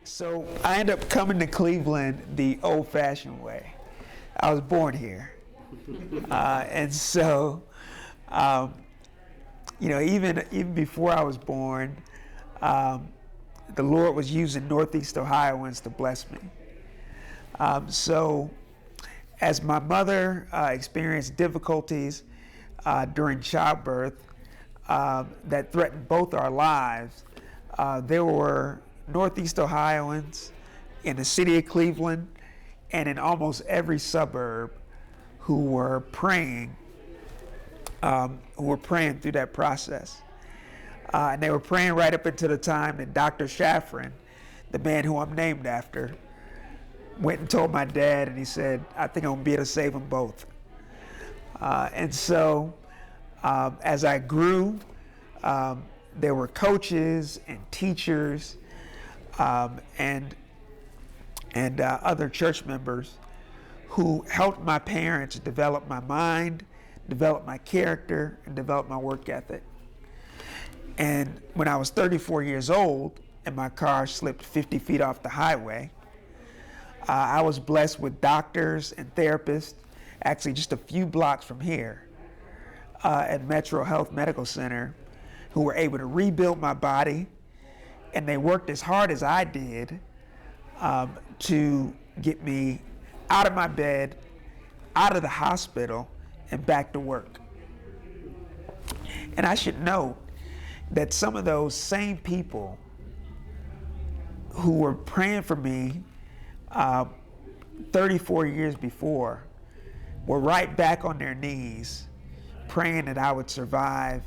So I ended up coming to Cleveland the old-fashioned way. I was born here. And so, even before I was born, the Lord was using Northeast Ohioans to bless me. So as my mother experienced difficulties during childbirth that threatened both our lives, there were Northeast Ohioans in the city of Cleveland and in almost every suburb who were praying through that process. And they were praying right up until the time that Dr. Shafran, the man who I'm named after, went and told my dad, and he said, I think I'm gonna be able to save them both. And so as I grew, there were coaches and teachers and other church members who helped my parents develop my mind, develop my character, and develop my work ethic. And when I was 34 years old and my car slipped 50 feet off the highway, I was blessed with doctors and therapists, actually just a few blocks from here, at Metro Health Medical Center, who were able to rebuild my body, and they worked as hard as I did to get me out of my bed, out of the hospital, and back to work. And I should note that some of those same people who were praying for me 34 years before were right back on their knees praying that I would survive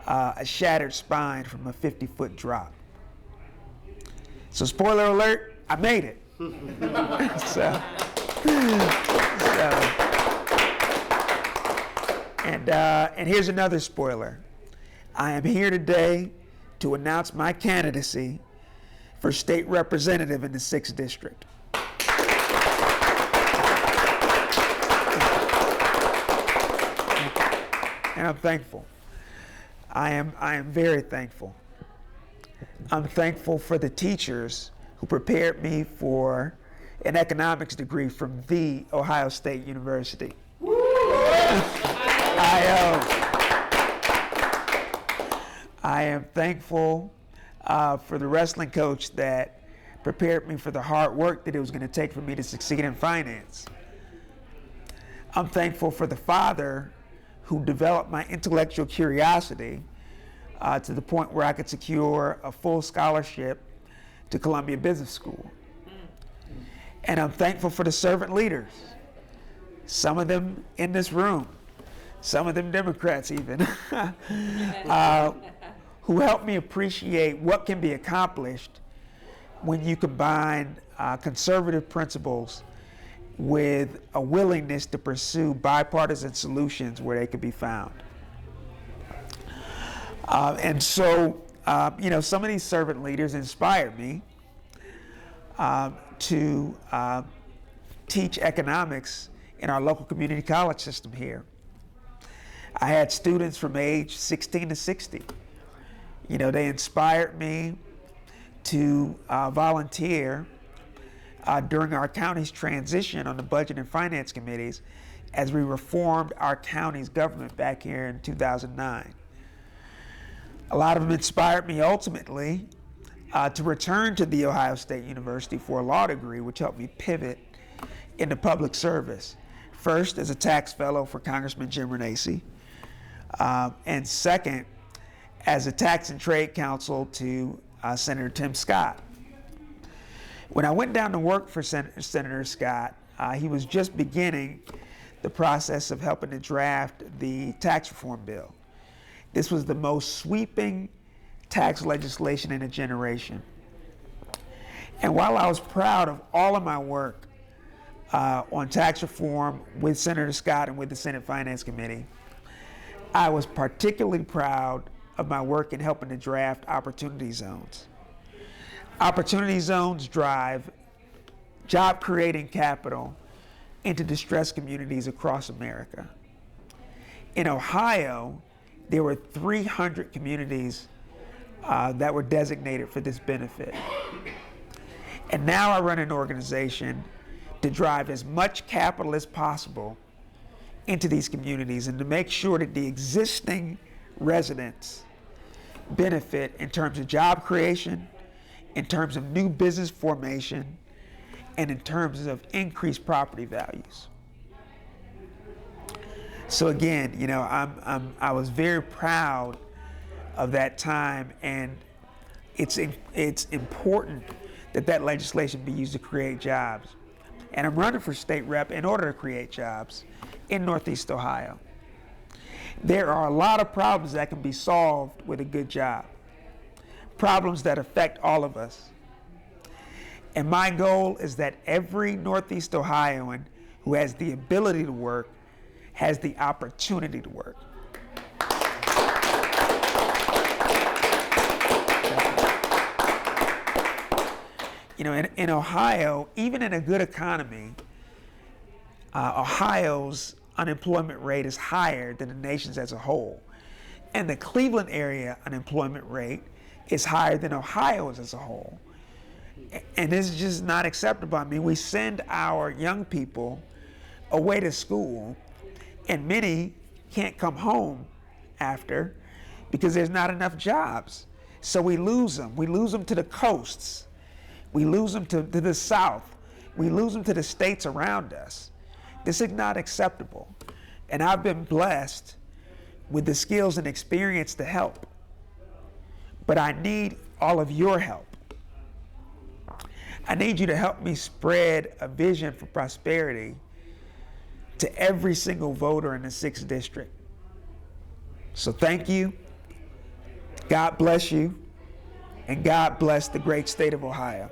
a shattered spine from a 50-foot drop. So spoiler alert, I made it. And here's another spoiler. I am here today to announce my candidacy for state representative in the 6th District. And I'm thankful. I am very thankful. I'm thankful for the teachers who prepared me for an economics degree from the Ohio State University. I am thankful for the wrestling coach that prepared me for the hard work that it was going to take for me to succeed in finance. I'm thankful for the father who developed my intellectual curiosity to the point where I could secure a full scholarship to Columbia Business School. And I'm thankful for the servant leaders, some of them in this room, some of them Democrats even, who helped me appreciate what can be accomplished when you combine conservative principles with a willingness to pursue bipartisan solutions where they could be found. And so, some of these servant leaders inspired me to teach economics in our local community college system here. I had students from age 16 to 60. They inspired me to volunteer during our county's transition on the budget and finance committees as we reformed our county's government back here in 2009. A lot of them inspired me ultimately to return to The Ohio State University for a law degree, which helped me pivot into public service. First, as a tax fellow for Congressman Jim Renacci, and second, as a tax and trade counsel to Senator Tim Scott. When I went down to work for Senator Scott, he was just beginning the process of helping to draft the tax reform bill. This was the most sweeping tax legislation in a generation. And while I was proud of all of my work on tax reform with Senator Scott and with the Senate Finance Committee, I was particularly proud of my work in helping to draft opportunity zones. Opportunity zones drive job-creating capital into distressed communities across America. In Ohio, there were 300 communities that were designated for this benefit. And now I run an organization to drive as much capital as possible into these communities and to make sure that the existing residents benefit in terms of job creation, in terms of new business formation, and in terms of increased property values. So again, you know, I was very proud of that time, and it's important that that legislation be used to create jobs. And I'm running for state rep in order to create jobs in Northeast Ohio. There are a lot of problems that can be solved with a good job, problems that affect all of us. And my goal is that every Northeast Ohioan who has the ability to work has the opportunity to work. You know, in Ohio, even in a good economy, Ohio's unemployment rate is higher than the nation's as a whole. And the Cleveland area unemployment rate is higher than Ohio's as a whole. And this is just not acceptable. I mean, we send our young people away to school, and many can't come home after because there's not enough jobs. So we lose them. We lose them to the coasts. We lose them to the South. We lose them to the states around us. This is not acceptable. And I've been blessed with the skills and experience to help. But I need all of your help. I need you to help me spread a vision for prosperity to every single voter in the 6th district. So thank you. God bless you. And God bless the great state of Ohio.